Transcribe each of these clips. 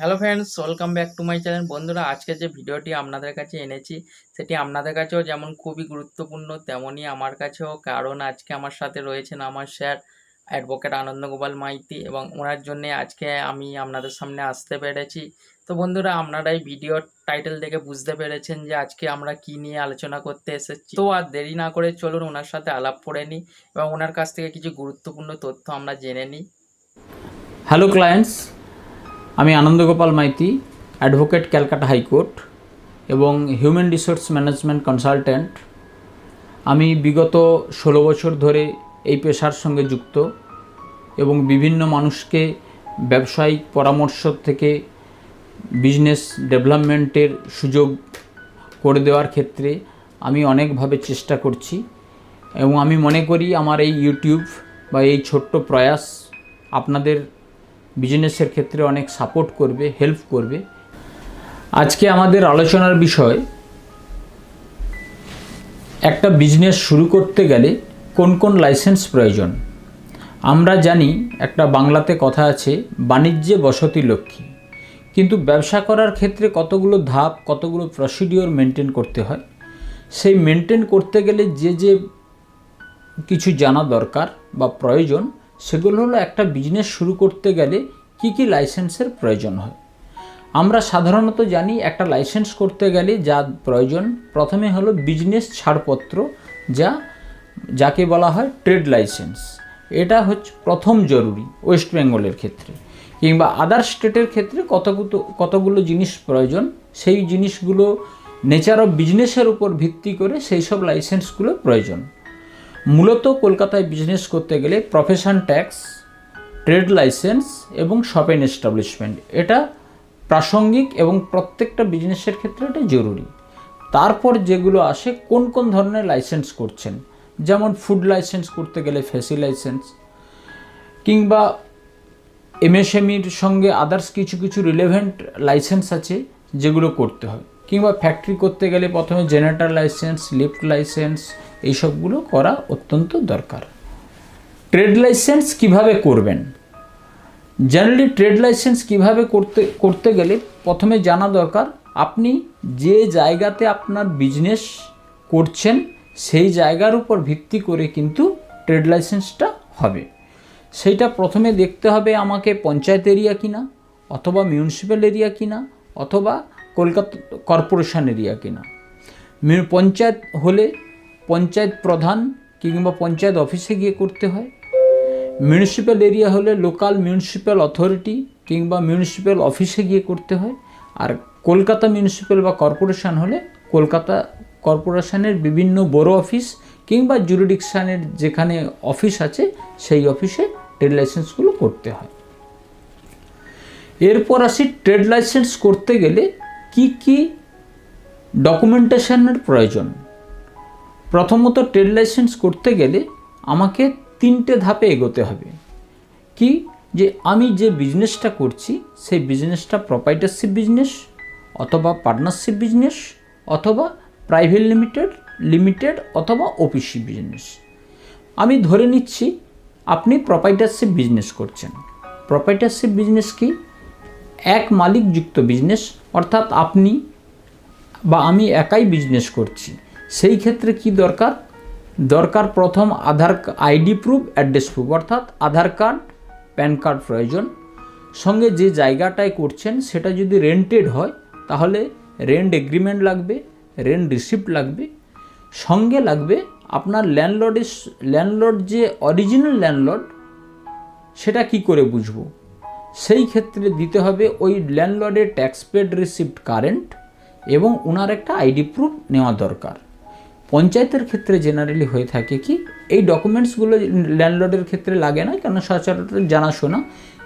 Hello friends, welcome back to my channel. বন্ধুরা, আজকে যে ভিডিওটি আপনাদের কাছে এনেছি সেটি আপনাদের কাছেও যেমন খুবই গুরুত্বপূর্ণ তেমনই আমার কাছেও, কারণ আজকে আমার সাথে রয়েছেন আমার স্যার অ্যাডভোকেট আনন্দগোপাল মাইতি এবং ওনার জন্যে আজকে আমি আপনাদের সামনে আসতে পেরেছি। তো বন্ধুরা, আপনারা এই ভিডিওর টাইটেল দেখে বুঝতে পেরেছেন যে আজকে আমরা কি নিয়ে আলোচনা করতে এসেছি। তো আর দেরি না করে চলুন ওনার সাথে আলাপ করে নিই এবং ওনার কাছ থেকে কিছু গুরুত্বপূর্ণ তথ্য আমরা জেনে নিই। হ্যালো ক্লায়েন্টস, আমি আনন্দগোপাল মাইতি, অ্যাডভোকেট ক্যালকাটা হাইকোর্ট এবং হিউম্যান রিসোর্স ম্যানেজমেন্ট কনসালট্যান্ট। আমি বিগত 16 বছর ধরে এই পেশার সঙ্গে যুক্ত এবং বিভিন্ন মানুষকে ব্যবসায়িক পরামর্শ থেকে বিজনেস ডেভেলপমেন্টের সুযোগ করে দেওয়ার ক্ষেত্রে আমি অনেকভাবে চেষ্টা করছি এবং আমি মনে করি আমার এই ইউটিউব বা এই ছোট্ট প্রয়াস আপনাদের বিজনেসের ক্ষেত্রে অনেক সাপোর্ট করবে, হেল্প করবে। আজকে আমাদের আলোচনার বিষয়, একটা বিজনেস শুরু করতে গেলে কোন কোন লাইসেন্স প্রয়োজন। আমরা জানি একটা বাংলাতে কথা আছে, বাণিজ্যে বসতি লক্ষ্মী, কিন্তু ব্যবসা করার ক্ষেত্রে কতগুলো ধাপ, কতগুলো প্রসিডিওর মেনটেন করতে হয়। সেই মেনটেন করতে গেলে যে কিছু জানা দরকার বা প্রয়োজন, সেগুলো হলো একটা বিজনেস শুরু করতে গেলে কি কি লাইসেন্সের প্রয়োজন হয়। আমরা সাধারণত জানি একটা লাইসেন্স করতে গেলে যা প্রয়োজন, প্রথমে হলো বিজনেস ছাড়পত্র, যাকে বলা হয় ট্রেড লাইসেন্স। এটা হচ্ছে প্রথম জরুরি ওয়েস্ট বেঙ্গলের ক্ষেত্রে, কিংবা আদার স্টেটের ক্ষেত্রে কতগুলো জিনিস প্রয়োজন। সেই জিনিসগুলো নেচার অফ বিজনেসের উপর ভিত্তি করে সেই সব লাইসেন্সগুলো প্রয়োজন। মূলত কলকাতায় বিজনেস করতে গেলে প্রফেশন ট্যাক্স, ট্রেড লাইসেন্স এবং শপ অ্যান্ড এস্টাবলিশমেন্ট, এটা প্রাসঙ্গিক এবং প্রত্যেকটা বিজনেসের ক্ষেত্রে এটা জরুরি। তারপর যেগুলো আসে, কোন কোন ধরনের লাইসেন্স করছেন, যেমন ফুড লাইসেন্স করতে গেলে ফেসি লাইসেন্স, কিংবা এমএসএমইর সঙ্গে আদার্স কিছু কিছু রিলেভেন্ট লাইসেন্স আছে যেগুলো করতে হয়, কিংবা ফ্যাক্টরি করতে গেলে প্রথমে জেনারেটর লাইসেন্স, লিফট লাইসেন্স, এইসবগুলো করা অত্যন্ত দরকার। ট্রেড লাইসেন্স কিভাবে করবেন? জেনারেলি ট্রেড লাইসেন্স কিভাবে করতে গেলে প্রথমে জানা দরকার, আপনি যে জায়গাতে আপনার বিজনেস করছেন সেই জায়গার উপর ভিত্তি করে কিন্তু ট্রেড লাইসেন্সটা হবে। সেইটা প্রথমে দেখতে হবে আমাকে পঞ্চায়েত এরিয়া কিনা, অথবা মিউনিসিপ্যাল এরিয়া কিনা, অথবা কলকাতা কর্পোরেশন এরিয়া কিনা। পঞ্চায়েত হলে পঞ্চায়েত প্রধান কিংবা পঞ্চায়েত অফিসে গিয়ে করতে হয়। মিউনিসিপ্যাল এরিয়া হলে লোকাল মিউনিসিপ্যাল অথরিটি কিংবা মিউনিসিপ্যাল অফিসে গিয়ে করতে হয়। আর কলকাতা মিউনিসিপ্যাল বা কর্পোরেশন হলে কলকাতা কর্পোরেশনের বিভিন্ন বড় অফিস কিংবা জুরিডিকশানের যেখানে অফিস আছে সেই অফিসে ট্রেড লাইসেন্সগুলো করতে হয়। এরপর আসি, ট্রেড লাইসেন্স করতে গেলে কি কি ডকুমেন্টেশনের প্রয়োজন। প্রথমত, ট্রেড লাইসেন্স করতে গেলে আমাকে 3টে ধাপে এগোতে হবে। কি, যে আমি যে বিজনেসটা করছি সেই বিজনেসটা প্রপাইটারশিপ বিজনেস, অথবা পার্টনারশিপ বিজনেস, অথবা প্রাইভেট লিমিটেড, অথবা ওপিসি বিজনেস। আমি ধরে নিচ্ছি আপনি প্রপাইটারশিপ বিজনেস করছেন। প্রপাইটারশিপ বিজনেস কি? এক মালিকযুক্ত বিজনেস, অর্থাৎ আপনি বা আমি একাই বিজনেস করছি। সেই ক্ষেত্রে কি দরকার প্রথম আধার আইডি প্রুফ, অ্যাড্রেস প্রুফ, অর্থাৎ আধার কার্ড, প্যান কার্ড প্রয়োজন। সঙ্গে যে জায়গাটায় করছেন সেটা যদি রেন্টেড হয় তাহলে রেন্ট এগ্রিমেন্ট লাগবে, রেন্ট রিসিপ্ট লাগবে। সঙ্গে লাগবে আপনার ল্যান্ডলর্ড যে অরিজিনাল ল্যান্ডলর্ড, সেটা কি করে বুঝবো? সেই ক্ষেত্রে দিতে হবে ওই ল্যান্ডলর্ডের ট্যাক্স পেড রিসিপ্ট কারেন্ট, এবং ওনার একটা আইডি প্রুফ নেওয়া দরকার। পঞ্চায়েতের ক্ষেত্রে জেনারেলি হয়ে থাকে কি, এই ডকুমেন্টসগুলো ল্যান্ডলর্ডের ক্ষেত্রে লাগে না, কেন সচরাচর জানাশোনা,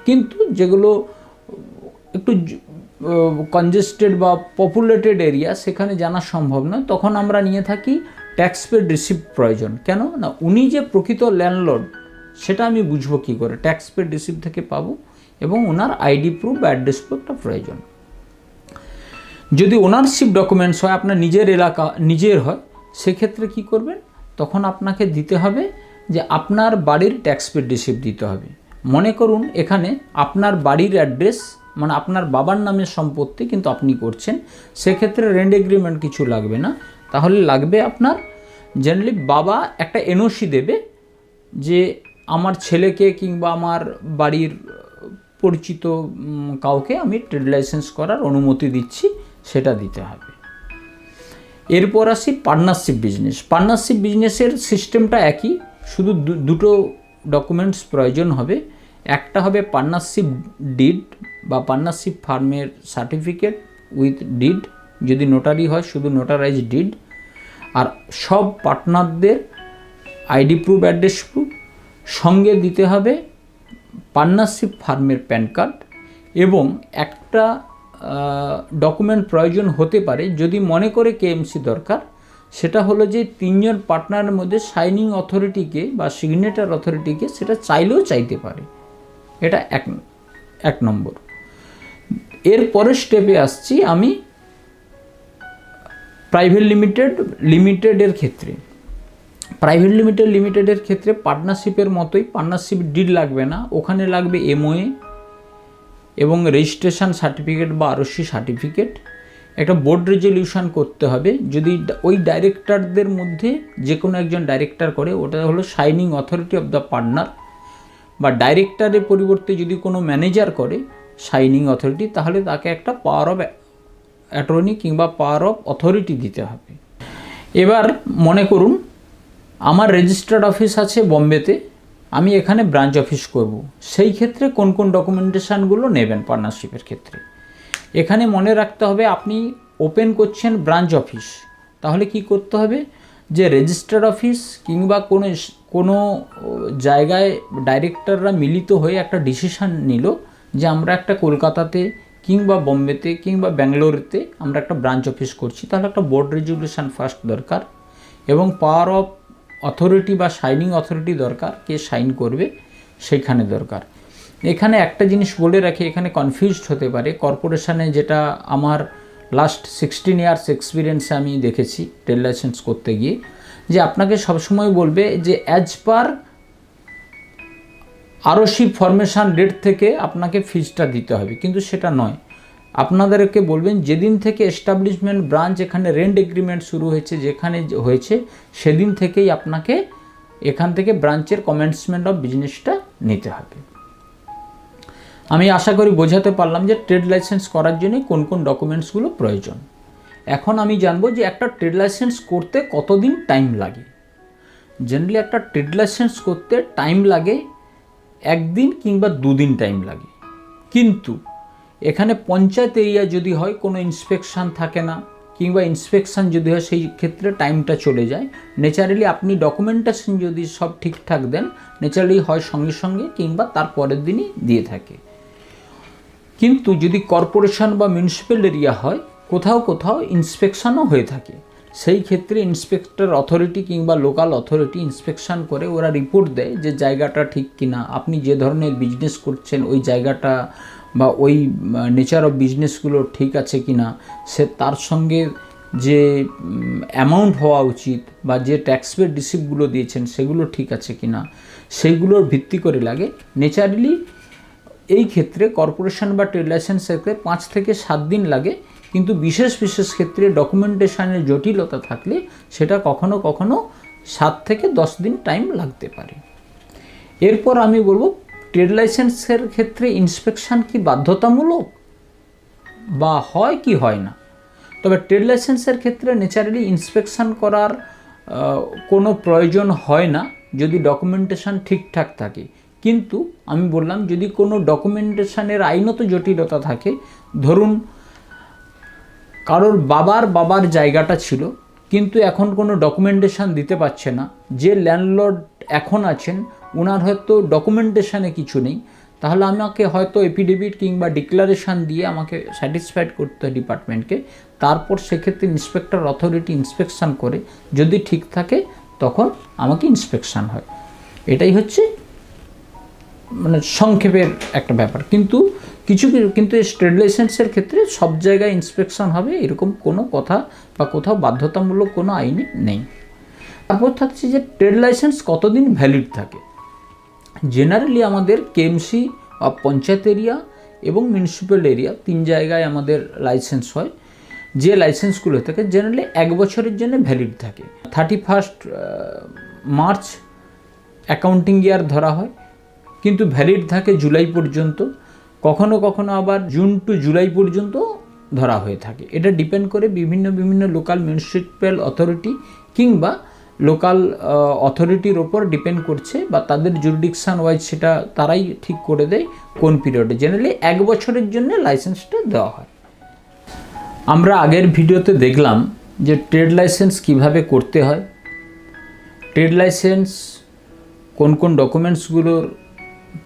কিন্তু যেগুলো একটু কনজেস্টেড বা পপুলেটেড এরিয়া সেখানে জানা সম্ভব নয়, তখন আমরা নিয়ে থাকি ট্যাক্স পেড রিসিপ্ট প্রয়োজন। কেন না, উনি যে প্রকৃত ল্যান্ডলর্ড সেটা আমি বুঝবো কী করে? ট্যাক্স পেড রিসিপ্ট থেকে পাবো, এবং ওনার আইডি প্রুফ বা অ্যাড্রেস প্রুফটা প্রয়োজন। যদি ওনারশিপ ডকুমেন্টস হয়, আপনার নিজের এলাকা নিজের হয়, সেক্ষেত্রে কি করবেন? তখন আপনাকে দিতে হবে যে আপনার বাড়ির ট্যাক্স পেড রিসিপ্ট দিতে হবে। মনে করুন এখানে আপনার বাড়ির অ্যাড্রেস মানে আপনার বাবার নামের সম্পত্তি কিন্তু আপনি করছেন, সেক্ষেত্রে রেন্ট এগ্রিমেন্ট কিছু লাগবে না। তাহলে লাগবে আপনার জেনারেলি বাবা একটা এনওসি দেবে যে আমার ছেলেকে কিংবা আমার বাড়ির পরিচিত কাউকে আমি ট্রেড লাইসেন্স করার অনুমতি দিচ্ছি, সেটা দিতে হবে। এরপর আসি পার্টনারশিপ বিজনেস। পার্টনারশিপ বিজনেসের সিস্টেমটা একই, শুধু দুটো ডকুমেন্টস প্রয়োজন হবে। একটা হবে পার্টনারশিপ ডিড বা পার্টনারশিপ ফার্মের সার্টিফিকেট উইথ ডিড, যদি নোটারি হয় শুধু নোটারাইজ ডিড, আর সব পার্টনারদের আইডি প্রুফ, অ্যাড্রেস প্রুফ, সঙ্গে দিতে হবে পার্টনারশিপ ফার্মের প্যান কার্ড, এবং একটা ডকুমেন্ট প্রয়োজন হতে পারে যদি মনে করে কেএমসি দরকার, সেটা হলো যে 3 জন পার্টনারের মধ্যে সাইনিং অথরিটিকে বা সিগনেচার অথরিটিকে সেটা চাইলেও চাইতে পারে। এটা এক নম্বর। এর পরের স্টেপে আসছি আমি প্রাইভেট লিমিটেডের ক্ষেত্রে। প্রাইভেট লিমিটেডের ক্ষেত্রে পার্টনারশিপের মতোই পার্টনারশিপ ডিড লাগবে না, ওখানে লাগবে এমওএ এবং রেজিস্ট্রেশন সার্টিফিকেট বা আরওসি সার্টিফিকেট। একটা বোর্ড রেজলিউশন করতে হবে, যদি ওই ডাইরেক্টরদের মধ্যে যে কোনো একজন ডাইরেক্টর করে, ওটা হলো signing authority of the partner, বা ডাইরেক্টরের পরিবর্তে যদি কোনো ম্যানেজার করে সাইনিং অথরিটি, তাহলে তাকে একটা পাওয়ার অফ অ্যাটর্নি কিংবা পাওয়ার অফ অথরিটি দিতে হবে। এবার মনে করুন আমার রেজিস্টার্ড অফিস আছে বোম্বেতে, আমি এখানে ব্রাঞ্চ অফিস করব, সেই ক্ষেত্রে কোন কোন ডকুমেন্টেশানগুলো নেবেন পার্টনারশিপের ক্ষেত্রে। এখানে মনে রাখতে হবে আপনি ওপেন করছেন ব্রাঞ্চ অফিস, তাহলে কি করতে হবে যে রেজিস্টার্ড অফিস কিংবা কোনো জায়গায় ডাইরেক্টররা মিলিত হয়ে একটা ডিসিশান নিল যে আমরা একটা কলকাতাতে কিংবা বোম্বেতে কিংবা ব্যাঙ্গালোরেতে আমরা একটা ব্রাঞ্চ অফিস করছি, তাহলে একটা বোর্ড রেজুলেশন ফার্স্ট দরকার এবং পাওয়ার অফ অথরিটি বা সাইনিং অথরিটি দরকার, কে সাইন করবে সেইখানে দরকার। এখানে একটা জিনিস বলে রাখি, এখানে কনফিউজড হতে পারে কর্পোরেশনে, যেটা আমার লাস্ট 16 ইয়ার্স এক্সপিরিয়েন্সে আমি দেখেছি ট্রেড লাইসেন্স করতে গিয়ে, যে আপনাকে সবসময় বলবে যে as per ROC formation date থেকে আপনাকে ফিজটা দিতে হবে, কিন্তু সেটা নয়। আপনাদেরকে বলবেন যেদিন থেকে এস্টাবলিশমেন্ট ব্রাঞ্চ এখানে রেন্ট এগ্রিমেন্ট শুরু হয়েছে, যেখানে হয়েছে সেদিন থেকেই আপনাকে এখান থেকে ব্রাঞ্চের কমেন্সমেন্ট অফ বিজনেসটা নিতে হবে। আমি আশা করি বোঝাতে পারলাম যে ট্রেড লাইসেন্স করার জন্য কোন কোন ডকুমেন্টসগুলো প্রয়োজন। এখন আমি জানবো যে একটা ট্রেড লাইসেন্স করতে কতদিন টাইম লাগে। জেনারেলি একটা ট্রেড লাইসেন্স করতে টাইম লাগে 1 দিন কিংবা 2 দিন টাইম লাগে, কিন্তু এখানে পঞ্চায়েত এরিয়া যদি হয় কোনো ইন্সপেকশান থাকে না, কিংবা ইন্সপেকশান যদি হয় সেই ক্ষেত্রে টাইমটা চলে যায়। ন্যাচারালি আপনি ডকুমেন্টেশন যদি সব ঠিকঠাক দেন, ন্যাচারালি হয় সঙ্গে সঙ্গে কিংবা তার পরের দিনই দিয়ে থাকে। কিন্তু যদি কর্পোরেশন বা মিউনিসিপ্যাল এরিয়া হয়, কোথাও কোথাও ইন্সপেকশনও হয়ে থাকে, সেই ক্ষেত্রে ইন্সপেক্টর অথরিটি কিংবা লোকাল অথরিটি ইন্সপেকশন করে ওরা রিপোর্ট দেয় যে জায়গাটা ঠিক কিনা, আপনি যে ধরনের বিজনেস করছেন ওই জায়গাটা বা ওই নেচার অফ বিজনেসগুলো ঠিক আছে কিনা, সে তার সঙ্গে যে অ্যামাউন্ট হওয়া উচিত বা যে ট্যাক্স পে রিসিপ্টগুলো দিয়েছেন সেগুলো ঠিক আছে কিনা, সেইগুলোর ভিত্তি করে লাগে। ন্যাচারালি এই ক্ষেত্রে কর্পোরেশন বা ট্রেড লাইসেন্সের ক্ষেত্রে 5 থেকে 7 দিন লাগে, কিন্তু বিশেষ ক্ষেত্রে ডকুমেন্টেশনের জটিলতা থাকলে সেটা কখনো কখনো 7 থেকে 10 দিন টাইম লাগতে পারে। এরপর আমি বলবো ট্রেড লাইসেন্সের ক্ষেত্রে ইন্সপেকশন কি বাধ্যতামূলক বা হয় কি হয় না। তবে ট্রেড লাইসেন্সের ক্ষেত্রে ন্যাচারালি ইন্সপেকশন করার কোনো প্রয়োজন হয় না যদি ডকুমেন্টেশন ঠিকঠাক থাকে। কিন্তু আমি বললাম যদি কোনো ডকুমেন্টেশনের আইনত জটিলতা থাকে, ধরুন কারোর বাবার জায়গাটা ছিল কিন্তু এখন কোনো ডকুমেন্টেশন দিতে পারছে না, যে ল্যান্ডলর্ড এখন আছেন ওনার হয়তো ডকুমেন্টেশনে কিছু নেই, তাহলে আমাকে হয়তো এফিডেভিট কিংবা ডিক্লারেশান দিয়ে আমাকে স্যাটিসফাইড করতে হয় ডিপার্টমেন্টকে। তারপর সেক্ষেত্রে ইন্সপেক্টর অথরিটি ইন্সপেকশান করে যদি ঠিক থাকে তখন আমাকে ইন্সপেকশান হয়। এটাই হচ্ছে মানে সংক্ষেপের একটা ব্যাপার। কিন্তু এই ট্রেড লাইসেন্সের ক্ষেত্রে সব জায়গায় ইন্সপেকশন হবে এরকম কোনো কথা বা কোথাও বাধ্যতামূলক কোনো আইনে নেই। তারপর থাকছে যে ট্রেড লাইসেন্স কতদিন ভ্যালিড থাকে। জেনারেলি আমাদের কেএমসি অফ পঞ্চায়েত এরিয়া এবং মিউনিসিপ্যাল এরিয়া, 3 জায়গায় আমাদের লাইসেন্স হয়। যে লাইসেন্সগুলো থাকে জেনারেলি 1 বছরের জন্য ভ্যালিড থাকে। 31 মার্চ অ্যাকাউন্টিং ইয়ার ধরা হয়, কিন্তু ভ্যালিড থাকে জুলাই পর্যন্ত, কখনো কখনো আবার জুন টু জুলাই পর্যন্ত ধরা হয়ে থাকে। এটা ডিপেন্ড করে বিভিন্ন লোকাল মিউনিসিপ্যাল অথরিটি কিংবা লোকাল অথরিটির ওপর ডিপেন্ড করছে, বা তাদের জুরিডিকশান ওয়াইজ সেটা তারাই ঠিক করে দেয় কোন পিরিয়ডে। জেনারেলি 1 বছরের জন্য লাইসেন্সটা দেওয়া হয়। আমরা আগের ভিডিওতে দেখলাম যে ট্রেড লাইসেন্স কিভাবে করতে হয়, ট্রেড লাইসেন্স কোন কোন ডকুমেন্টসগুলোর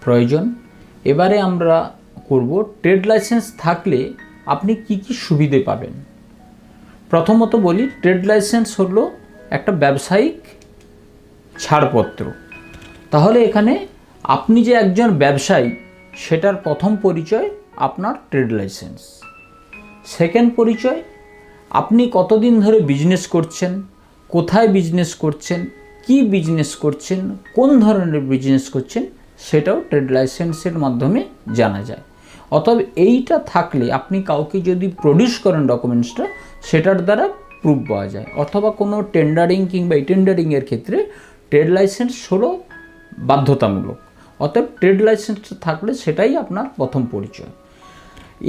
প্রয়োজন। এবারে আমরা করব ট্রেড লাইসেন্স থাকলে আপনি কি কি সুবিধে পাবেন। প্রথমত বলি, ট্রেড লাইসেন্স হলো একটা ব্যবসায়িক ছাড়পত্র। তাহলে এখানে আপনি যে একজন ব্যবসায়ী সেটার প্রথম পরিচয় আপনার ট্রেড লাইসেন্স। সেকেন্ড পরিচয়, আপনি কতদিন ধরে বিজনেস করছেন, কোথায় বিজনেস করছেন, কি বিজনেস করছেন, কোন ধরনের বিজনেস করছেন, সেটাও ট্রেড লাইসেন্সের মাধ্যমে জানা যায়। অতএব এইটা থাকলে আপনি কাউকে যদি প্রডিউস করেন ডকুমেন্টসটা, সেটার দ্বারা প্রুফ পাওয়া যায়। অথবা কোনো টেন্ডারিং কিংবা ইটেন্ডারিংয়ের ক্ষেত্রে ট্রেড লাইসেন্স হলো বাধ্যতামূলক। অতএব ট্রেড লাইসেন্সটা থাকলে সেটাই আপনার প্রথম পরিচয়।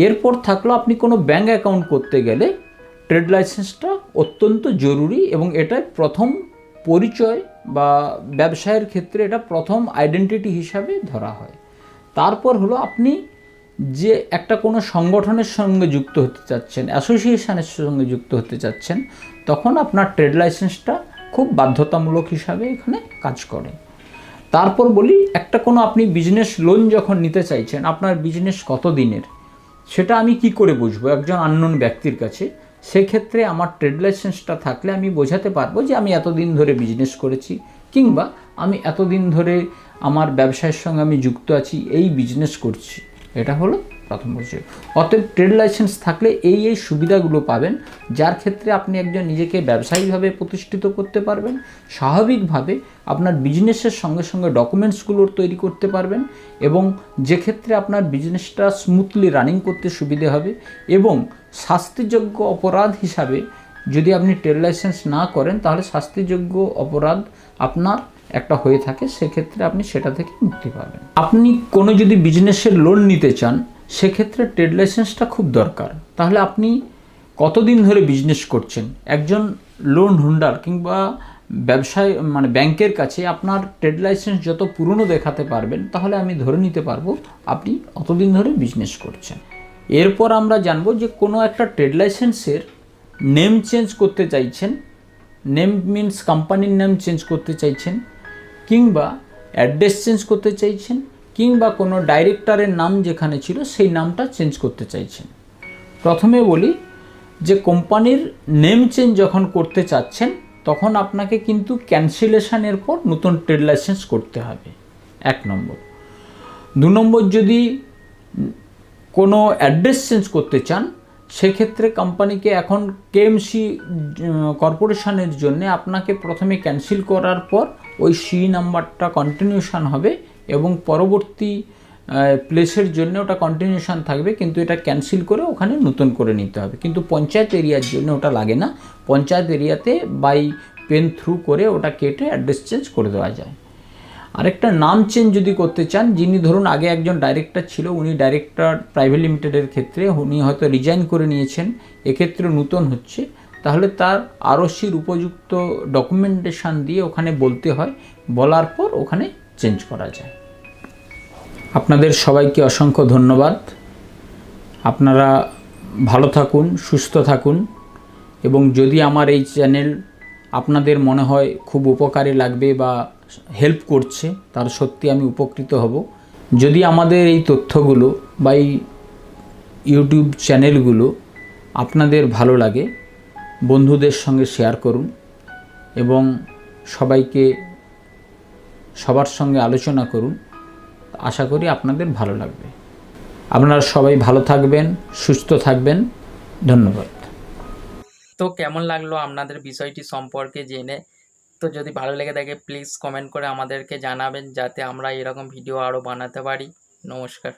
এরপর থাকলো, আপনি কোনো ব্যাঙ্ক অ্যাকাউন্ট করতে গেলে ট্রেড লাইসেন্সটা অত্যন্ত জরুরি, এবং এটা প্রথম পরিচয় বা ব্যবসায়ের ক্ষেত্রে এটা প্রথম আইডেন্টিটি হিসাবে ধরা হয়। তারপর হলো, আপনি যে একটা কোনো সংগঠনের সঙ্গে যুক্ত হতে চাচ্ছেন, অ্যাসোসিয়েশনের সঙ্গে যুক্ত হতে চাচ্ছেন, তখন আপনার ট্রেড লাইসেন্সটা খুব বাধ্যতামূলক হিসাবে এখানে কাজ করে। তারপর বলি, একটা কোনো আপনি বিজনেস লোন যখন নিতে চাইছেন, আপনার বিজনেস কত দিনের সেটা আমি কি করে বুঝবো একজন আননোন ব্যক্তির কাছে। সেক্ষেত্রে আমার ট্রেড লাইসেন্সটা থাকলে আমি বোঝাতে পারবো যে আমি এতদিন ধরে বিজনেস করেছি, কিংবা আমি এতদিন ধরে আমার ব্যবসায়ের সঙ্গে আমি যুক্ত আছি, এই বিজনেস করছি। এটা হলো প্রথম পরিচয়। অতএব ট্রেড লাইসেন্স থাকলে এই সুবিধাগুলো পাবেন, যার ক্ষেত্রে আপনি একজন নিজেকে ব্যবসায়িকভাবে প্রতিষ্ঠিত করতে পারবেন, স্বাভাবিকভাবে আপনার বিজনেসের সঙ্গে সঙ্গে ডকুমেন্টসগুলোর তৈরি করতে পারবেন, এবং যে ক্ষেত্রে আপনার বিজনেসটা স্মুথলি রানিং করতে সুবিধে হবে। এবং শাস্তিযোগ্য অপরাধ হিসাবে যদি আপনি ট্রেড লাইসেন্স না করেন, তাহলে শাস্তিযোগ্য অপরাধ আপনার একটা হয়ে থাকে, সেক্ষেত্রে আপনি সেটা থেকে মুক্তি পাবেন। আপনি কোনো যদি বিজনেসের লোন নিতে চান, সেক্ষেত্রে ট্রেড লাইসেন্সটা খুব দরকার। তাহলে আপনি কতদিন ধরে বিজনেস করছেন, একজন লোন হোল্ডার কিংবা ব্যবসায় ব্যাংকের কাছে আপনার ট্রেড লাইসেন্স যত পুরনো দেখাতে পারবেন, তাহলে আমি ধরে নিতে পারবো আপনি অতদিন ধরে বিজনেস করছেন। এরপর আমরা জানবো যে কোনো একটা ট্রেড লাইসেন্সের নেম চেঞ্জ করতে চাইছেন, নেম মিনস কোম্পানির নাম চেঞ্জ করতে চাইছেন, কিংবা অ্যাড্রেস চেঞ্জ করতে চাইছেন, কিংবা কোনো ডাইরেক্টরের নাম যেখানে ছিল সেই নামটা চেঞ্জ করতে চাইছেন। প্রথমে বলি যে কোম্পানির নেম চেঞ্জ যখন করতে চাচ্ছেন, তখন আপনাকে কিন্তু ক্যান্সেলেশনের পর নতুন ট্রেড লাইসেন্স করতে হবে, 1 নম্বর। 2 নম্বর, যদি কোনো অ্যাড্রেস চেঞ্জ করতে চান, সেক্ষেত্রে কোম্পানিকে এখন কেএমসি কর্পোরেশনের জন্য আপনাকে প্রথমে ক্যান্সেল করার পর ওই নাম্বারটা কন্টিনিউশন হবে, এবং পরবর্তী প্লেসের জন্য ওটা কন্টিনিউশন থাকবে, কিন্তু এটা ক্যান্সেল করে ওখানে নতুন করে নিতে হবে। কিন্তু পঞ্চায়েত এরিয়ার জন্য ওটা লাগে না, পঞ্চায়েত এরিয়াতে বাই পেন থ্রু করে ওটা কেটে অ্যাড্রেস চেঞ্জ করে দেওয়া যায়। আরেকটা, নাম চেঞ্জ যদি করতে চান, যিনি ধরুন আগে একজন ডাইরেক্টর ছিল, উনি ডাইরেক্টর প্রাইভেট লিমিটেডের ক্ষেত্রে উনি হয়তো রিজাইন করে নিয়েছেন, এক্ষেত্রে নতুন হচ্ছে, তাহলে তার আরওসির উপযুক্ত ডকুমেন্টেশন দিয়ে ওখানে বলতে হয়, বলার পর ওখানে চেঞ্জ করা যায়। আপনাদের সবাইকে অসংখ্য ধন্যবাদ। আপনারা ভালো থাকুন, সুস্থ থাকুন, এবং যদি আমার এই চ্যানেল আপনাদের মনে হয় খুব উপকারী লাগবে বা হেল্প করছে, তার সত্যি আমি উপকৃত হব। যদি আমাদের এই তথ্যগুলো বা এই ইউটিউব চ্যানেলগুলো আপনাদের ভালো লাগে, বন্ধুদের সঙ্গে শেয়ার করুন, এবং সবার সঙ্গে আলোচনা করুন। আশা করি আপনাদের ভালো লাগবে। আপনারা সবাই ভালো থাকবেন, সুস্থ থাকবেন। ধন্যবাদ। তো কেমন লাগলো আপনাদের বিষয়টি সম্পর্কে জেনে? তো যদি ভালো লেগে থাকে প্লিজ কমেন্ট করে আমাদেরকে জানাবেন, যাতে আমরা এরকম ভিডিও আরও বানাতে পারি। নমস্কার।